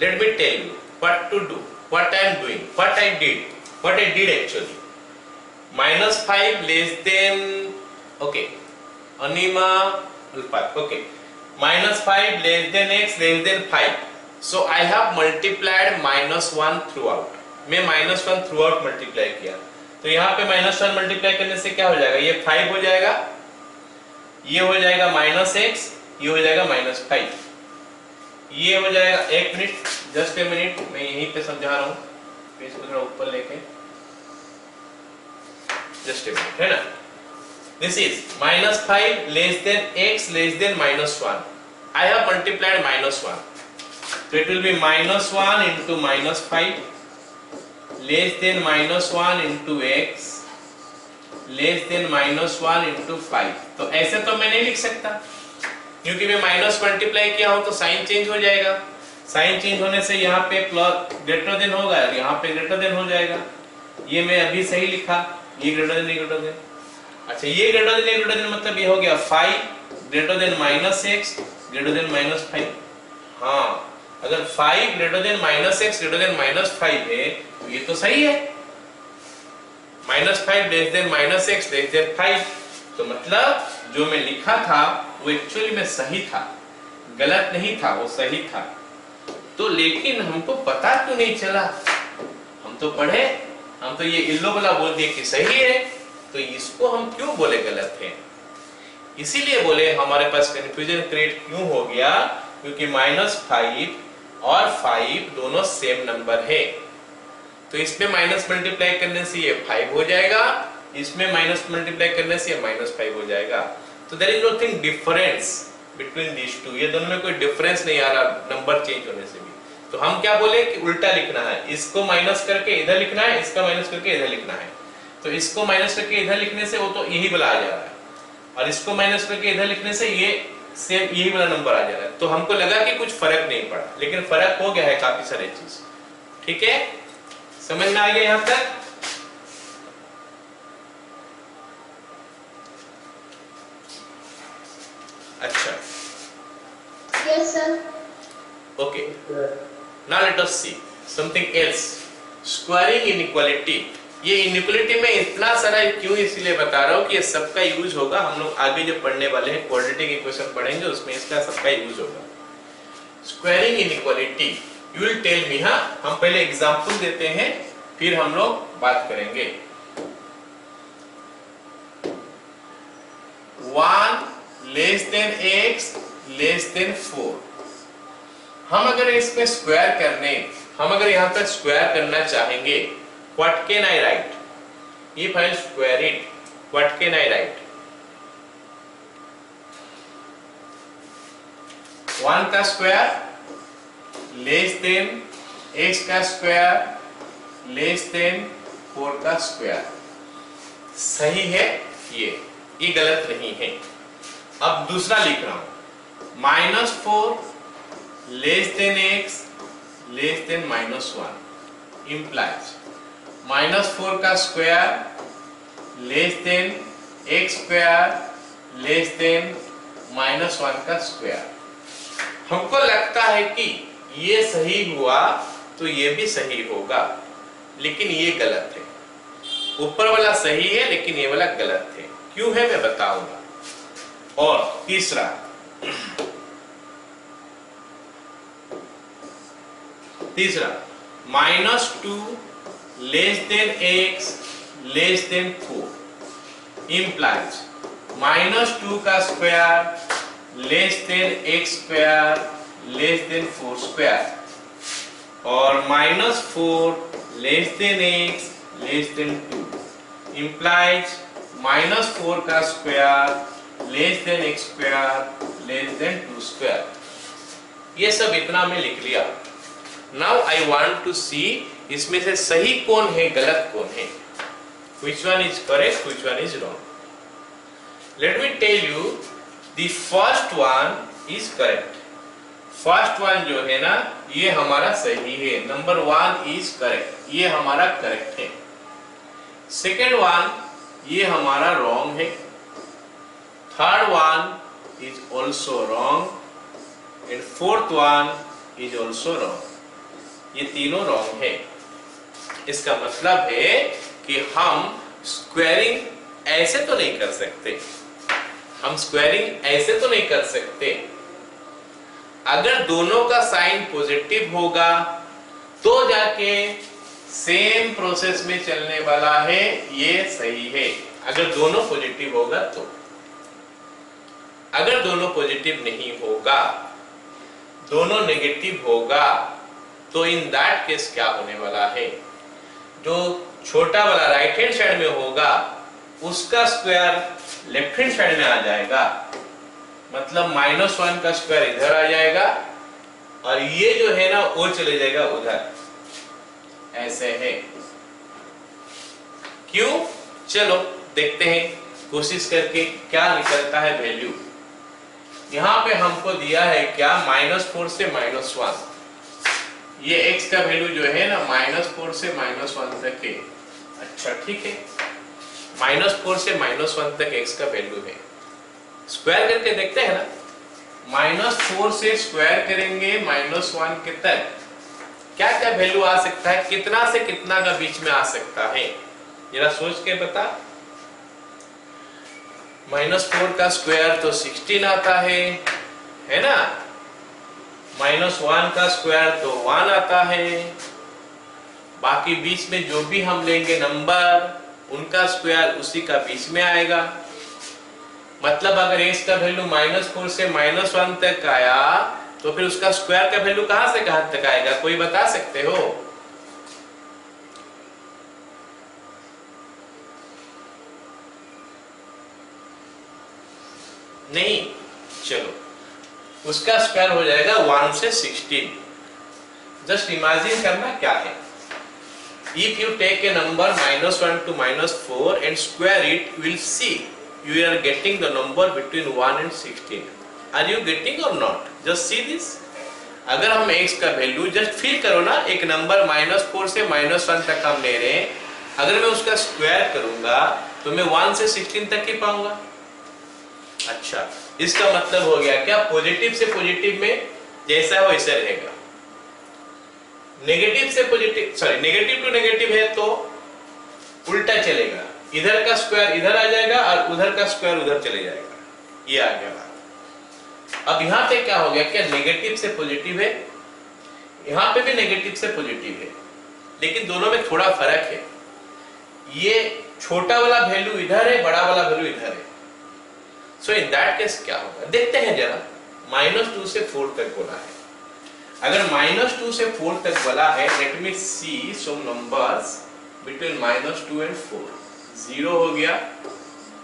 Let me tell you what to do, what I am doing, what I did actually. -5 less than, okay, Anima Ulpat, okay, -5 less than x less than 5. So I have multiplied -1 throughout. मैं -1 throughout multiply किया, तो यहाँ पे -1 multiply करने से क्या हो जाएगा? ये 5 हो जाएगा, ये हो जाएगा -x, ये हो जाएगा -5, ये हो जाएगा। एक मिनट, जस्ट ए मिनट, मैं यहीं पे समझा रहा हूँ, पेज को थोड़ा ऊपर लेके, जस्ट ए मिनट, है ना। This is -5 less than x less then -1. I have multiplied -1, so it will be -1 into -5 less than -1 into x less then -1 into 5. तो ऐसे तो मैं नहीं लिख सकता, क्योंकि मैं माइनस मल्टीप्लाई किया हूं तो साइन चेंज हो जाएगा। साइन चेंज होने से यहाँ पे प्लस ग्रेटर देन होगा और यहाँ पे ग्रेटर देन हो जाएगा। ये मैं अभी सही लिखा, ये ग्रेटर देन, ये ग्रेटर देन। अच्छा ये ग्रेटर देन, ये ग्रेटर देन, मतलब ये हो गया 5 greater than -x greater then -5। हाँ, अगर 5 greater than -x greater then -5 है तो ये तो सही है। -5 less than -x less than 5, तो मतलब जो मैं लिखा था वो एक्चुअली में सही था, गलत नहीं था, वो सही था। तो लेकिन हमको पता क्यों नहीं चला? हम तो पढ़े, हम तो ये येलो वाला बोल दिए कि सही है, तो इसको हम क्यों बोले गलत है? इसीलिए बोले हमारे पास कंफ्यूजन क्रिएट क्यों हो गया, क्योंकि -5 और 5 दोनों सेम नंबर है। तो इसमें माइनस मल्टीप्लाई करने से ये 5 हो जाएगा, इसमें माइनस मल्टीप्लाई करने से ये -5 हो जाएगा। तो there is nothing difference between these two, ये दोनों में कोई डिफरेंस नहीं आ रहा नंबर चेंज होने से भी। तो हम क्या बोले कि उल्टा लिखना है, इसको माइनस करके इधर लिखना है, इसका माइनस करके इधर लिखना है। तो इसको माइनस करके इधर लिखने से वो तो यही वाला आ जा रहा है, और इसको माइनस करके इधर लिखने से ये सेम यही वाला नंबर आ जा रहा है। तो हमको लगा कि कुछ फर्क नहीं पड़ा, लेकिन फर्क हो गया है काफी सारे चीज। ठीक है, समझ में आ गया यहां तक? अच्छा, Yes, sir. okay. Now let us see something else. Squaring inequality. ये इनइक्वालिटी में इतना सारा क्यों इसलिए बता रहा हूँ कि ये सबका यूज होगा। हम लोग आगे जो पढ़ने वाले हैं क्वाड्रेटिक इक्वेशन पढ़ेंगे, उसमें इसका सबका यूज होगा। Squaring inequality, you will tell me. हाँ, हम पहले एग्जांपल देते हैं, फिर हम लोग बात करेंगे। 1 less than x less then 4। हम अगर इसमें स्क्वायर करने, हम अगर यहाँ पर स्क्वायर करना चाहेंगे, what can I write? If I square it, what can I write? 1 का स्क्वायर लेस देन x का स्क्वायर लेस देन 4 का स्क्वायर। सही है ये गलत नहीं है। अब दूसरा लिख रहा हूं, -4 less than x less then -1 implies -4 का square less than x square less then -1 का स्क्वायर। हमको लगता है कि ये सही हुआ तो ये भी सही होगा, लेकिन ये गलत है। ऊपर वाला सही है लेकिन ये वाला गलत है। क्यों है मैं बताऊंगा। और तीसरा, -2 less than x less then 4 implies -2 का square less than x square less then 4 square, और -4 less than x less than 2 implies -4 का square less than x square less than 2 square. ये सब इतना मैं लिख लिया। नाउ आई वांट टू सी इसमें से सही कौन है, गलत कौन है। Which one is correct, which one is wrong? Let me tell you, the first one is correct. First one जो है ना, ये हमारा सही है। नंबर 1 is correct, ये हमारा करेक्ट है। Second one, ये हमारा wrong है। Third one is also wrong, and fourth one is also wrong. ये तीनों wrong है। इसका मतलब है कि हम स्क्वायरिंग ऐसे तो नहीं कर सकते, हम स्क्वायरिंग ऐसे तो नहीं कर सकते। अगर दोनों का साइन पॉजिटिव होगा तो जाके सेम प्रोसेस में चलने वाला है, ये सही है। अगर दोनों पॉजिटिव होगा तो, अगर दोनों पॉजिटिव नहीं होगा, दोनों नेगेटिव होगा, तो इन दैट केस क्या होने वाला है, जो छोटा वाला राइट हैंड साइड में होगा उसका स्क्वायर लेफ्ट हैंड साइड में आ जाएगा। मतलब -1 का स्क्वायर इधर आ जाएगा, और ये जो है ना वो चले जाएगा उधर। ऐसे है। क्यों? चलो देखते हैं कोशिश करके क्या निकलता है वैल्यू। यहाँ पे हमको दिया है क्या, -4 से -1। ये x का वैल्यू जो है ना -4 से -1 तक है। अच्छा ठीक है, -4 से -1 तक x का वैल्यू है। स्क्वायर करके देखते हैं ना, -4 से स्क्वायर करेंगे -1 के तक क्या क्या वैल्यू आ सकता है, कितना से कितना का बीच में आ सकता है, जरा सोच के बता। -4 का स्क्वायर तो 16 आता है ना। -1 का स्क्वायर तो 1 आता है। बाकी बीच में जो भी हम लेंगे नंबर, उनका स्क्वायर उसी का बीच में आएगा। मतलब अगर x का वैल्यू -4 से -1 तक आया तो फिर उसका स्क्वायर का वैल्यू कहां से कहां तक आएगा, कोई बता सकते हो? नहीं, चलो उसका स्क्वायर हो जाएगा 1 से 16। जस्ट इमेजिन करना क्या है, if you take a number -1 to -4 and square it, you will see you are getting the number between 1 and 16. Are you getting or not? Just see this. अगर हम x का value just feel करो ना, एक number -4 से -1 तक हम ले रहे हैं, अगर मैं उसका स्क्वायर करूंगा तो मैं 1 से 16 तक ही पाऊंगा। अच्छा, इसका मतलब हो गया क्या, पॉजिटिव से पॉजिटिव में जैसा है वैसा रहेगा, नेगेटिव से positive, sorry negative to negative है तो उल्टा चलेगा, इधर का स्क्वायर इधर आ जाएगा और उधर का स्क्वायर उधर चले जाएगा। ये आ गया बात। अब यहाँ पे क्या हो गया, क्या नेगेटिव से पॉजिटिव है, यहाँ पे भी नेगेटिव से पॉजिटिव है, लेकिन दोनों में थोड़ा फर्क है। ये छोटा वाला वैल्यू इधर है, बड़ा वाला वैल्यू इधर है। सो इन दैट केस क्या होगा, देखते हैं जरा। -2 से 4 तक बोला है, अगर -2 से 4 तक बोला है, let me see some numbers between -2 and 4। 0 हो गया,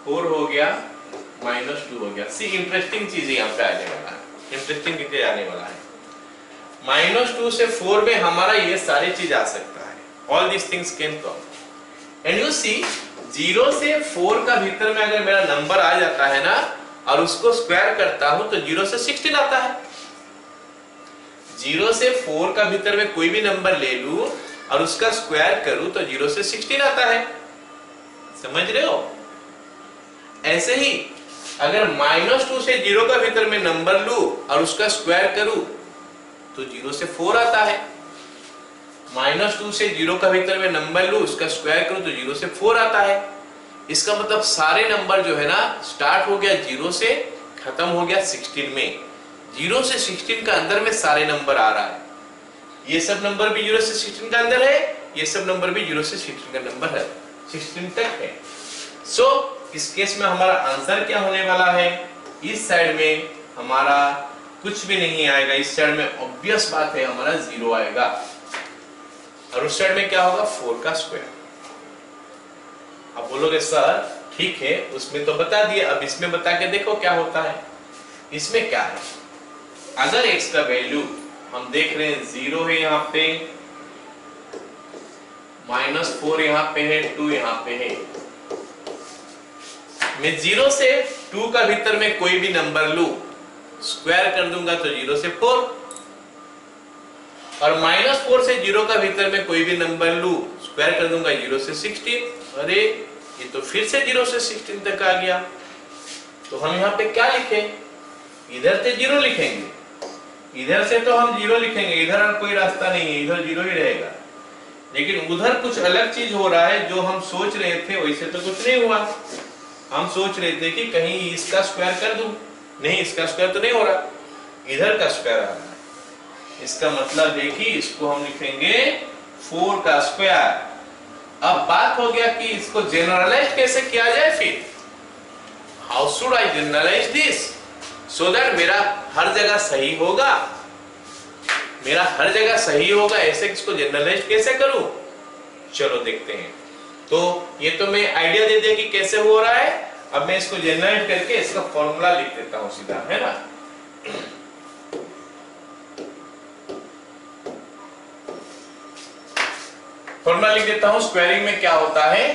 4 हो गया, -2 हो गया। सी इंटरेस्टिंग चीज यहाँ पे आने वाला है, इंटरेस्टिंग चीजें आने वाला है। -2 से 4 में हमारा ये सारी चीज आ सकता है, all this things can come. And you see 0 से 4 का भीतर में अगर मेरा नंबर आ जाता है ना और उसको स्क्वायर करता हूं तो 0 से 16 आता है। 0 से 4 का भीतर में कोई भी नंबर ले लूं और उसका स्क्वायर करूं तो 0 से 16 आता है। समझ रहे हो? ऐसे ही अगर -2 से 0 का भीतर में नंबर लूं और उसका स्क्वायर करूं तो 0 से 4 आता है। -2 से 0 का भीतर में नंबर लूं, उसका स्क्वायर करूं तो 0 से 4 आता है। इसका मतलब सारे नंबर जो है ना, स्टार्ट हो गया 0 से, खत्म हो गया 16 में। 0 से 16 का अंदर में सारे नंबर आ रहा है। ये सब नंबर भी 0 से 16 का अंदर है, ये सब नंबर भी 0 से 16 का नंबर है, 16 तक है। सो इस केस में हमारा आंसर क्या होने वाला है, इस साइड में हमारा कुछ भी नहीं आएगा, इस साइड में ऑब्वियस बात है हमारा 0 आएगा, और उस साइड में क्या होगा, 4 का स्क्वायर। अब बोलोगे सर ठीक है, उसमें तो बता दिए, अब इसमें बता के देखो क्या होता है। इसमें क्या है, अगर x का वैल्यू हम देख रहे हैं 0 है, यहाँ पे -4 यहाँ पे है, 2 यहाँ पे है। मैं 0 से 2 का भीतर में कोई भी नंबर लूं, स्क्वायर कर दूंगा तो 0 से 4, और -4 से 0 का भीतर में कोई भी नंबर लूं, स्क्वायर कर दूंगा 0 से 16। अरे ये तो फिर से 0 से 16 तक आ गया। तो हम यहाँ पे क्या लिखें, इधर से 0 लिखेंगे, इधर से तो हम 0 लिखेंगे, इधर और कोई रास्ता नहीं है, इधर 0 ही रहेगा। लेकिन उधर कुछ अलग चीज हो रहा है, जो हम सोच रहे थे वैसे तो कुछ नहीं हुआ। हम सोच रहे थे कि कहीं इसका स्क्वायर कर दूं, नहीं इसका स्क्वायर तो नहीं हो रहा, इधर का स्क्वायर आ रहा है। इसका मतलब है कि इसको हम लिखेंगे 4 का स्क्वायर। अब बात हो गया कि इसको जनरलाइज कैसे किया जाए, फिर how should I generalize this so that मेरा हर जगह सही होगा, मेरा हर जगह सही होगा, ऐसे इसको जनरलाइज कैसे करूं, चलो देखते हैं। तो ये तो मैं आइडिया दे दिया कि कैसे हो रहा है। अब मैं इसको जनरलाइज करके इसका फॉर्मूला लिख देता हूं सीधा, है ना। फॉर्मूला लिख देता हूं। स्क्वायरिंग में क्या होता है,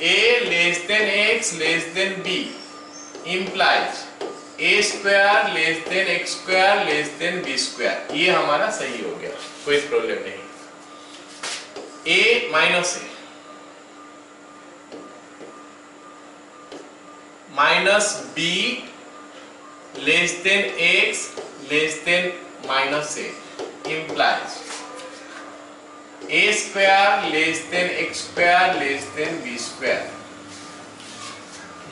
a less than x less than b implies a square less than x square less than b square. ये हमारा सही हो गया, कोई प्रॉब्लम नहीं। a minus a minus b less than x less then minus a implies a square less than x square less than b square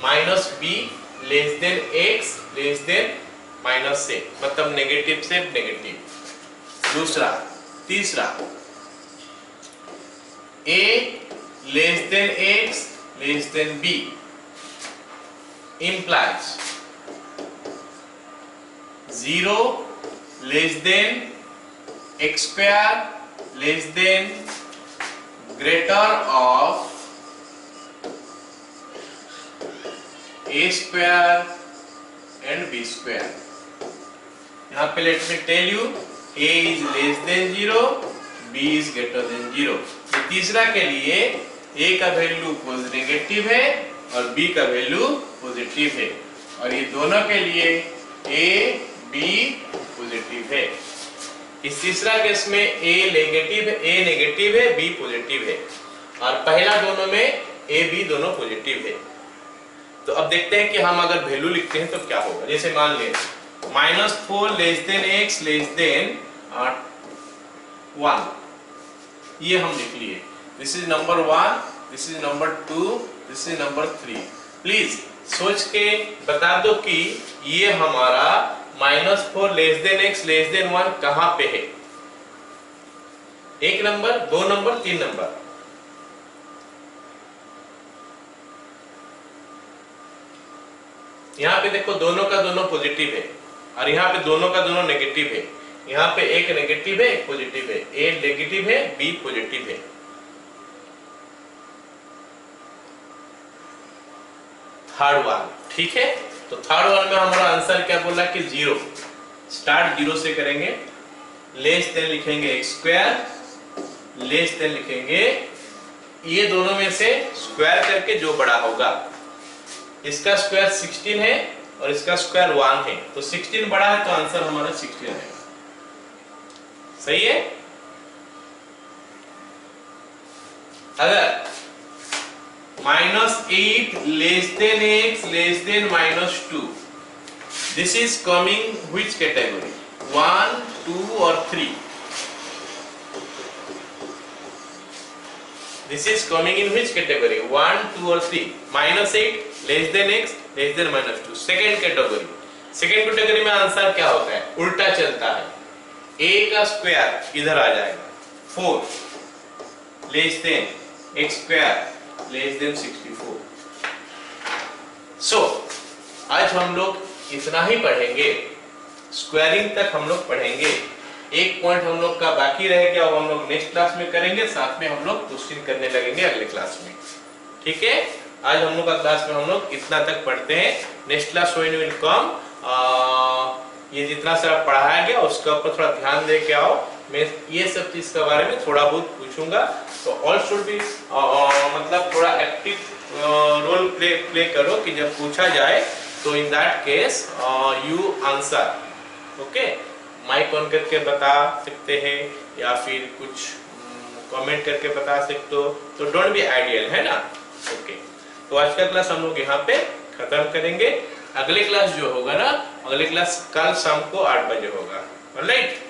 minus b less than x less then minus a, मतलब negative से negative. दूसरा, तीसरा a less than x less than b implies 0 less than x square less than greater of a square and b square. यहाँ पे let me tell you a is less than 0, b is greater than 0। तो तीसरा के लिए a का value negative है और b का वैल्यू पॉजिटिव है, और ये दोनों के लिए a b पॉजिटिव है। इस तीसरा केस में a नेगेटिव है b पॉजिटिव है, और पहला दोनों में a b दोनों पॉजिटिव है। तो अब देखते हैं कि हम अगर वैल्यू लिखते हैं तो क्या होगा। जैसे मान लें -4 less than x less then 1, ये हम लिख लिए। This is number 1, this is number 2, this is number 3। Please सोच के बता दो कि ये हमारा -4 less than x less then 1 कहां पे है? 1 नंबर, 2 नंबर, 3 नंबर? यहाँ पे देखो दोनों का दोनों पॉजिटिव है, और यहाँ पे दोनों का दोनों नेगेटिव है। यहाँ पे एक नेगेटिव है एक पॉजिटिव है, ए नेगेटिव है बी पॉजिटिव है। थर्ड वन, ठीक है। तो थर्ड वन में हमारा आंसर क्या बोला कि 0। स्टार्ट 0 से करेंगे, लेस देन लिखेंगे x स्क्वायर, लेस देन लिखेंगे ये दोनों में से स्क्वायर करके जो बड़ा होगा। इसका स्क्वायर 16 है और इसका स्क्वायर 1 है, तो 16 बड़ा है तो आंसर हमारा 16 है। सही है। अगर -8 less than x less than -2, this is coming which category? 1, 2 और 3? This is coming in which category? 1, 2 or 3? -8 less than x less than -2, second category. Second category में आंसर क्या होता है? उल्टा चलता है, a का स्क्वायर इधर आ जाएगा, 4 less than x square less then 64। सो आज हम लोग इतना ही पढ़ेंगे, स्क्वायरिंग तक हम लोग पढ़ेंगे। एक पॉइंट हम लोग का बाकी रह गया, वो हम लोग नेक्स्ट क्लास में करेंगे, साथ में हम लोग क्वेश्चन करने लगेंगे अगले क्लास में। ठीक है, आज हम लोग का क्लास में हम लोग इतना तक पढ़ते हैं। Next class when will come, ये जितना सारा पढ़ाया गया उसका ऊपर थोड़ा ध्यान दे के आओ। मैं ये सब चीज के बारे में थोड़ा बहुत पूछूंगा, तो ऑल शुड बी मतलब थोड़ा एक्टिव रोल प्ले करो कि जब पूछा जाए तो in that case you answer. Okay, mic on करके बता सकते हैं या फिर कुछ कमेंट करके बता सकते हो, तो डोंट बी आइडियल, है ना। ओके, तो आज का क्लास हम लोग यहाँ पे खत्म करेंगे। अगले क्लास जो होगा ना, अगले क्लास कल शाम को 8 बजे होगा, ऑलराइट।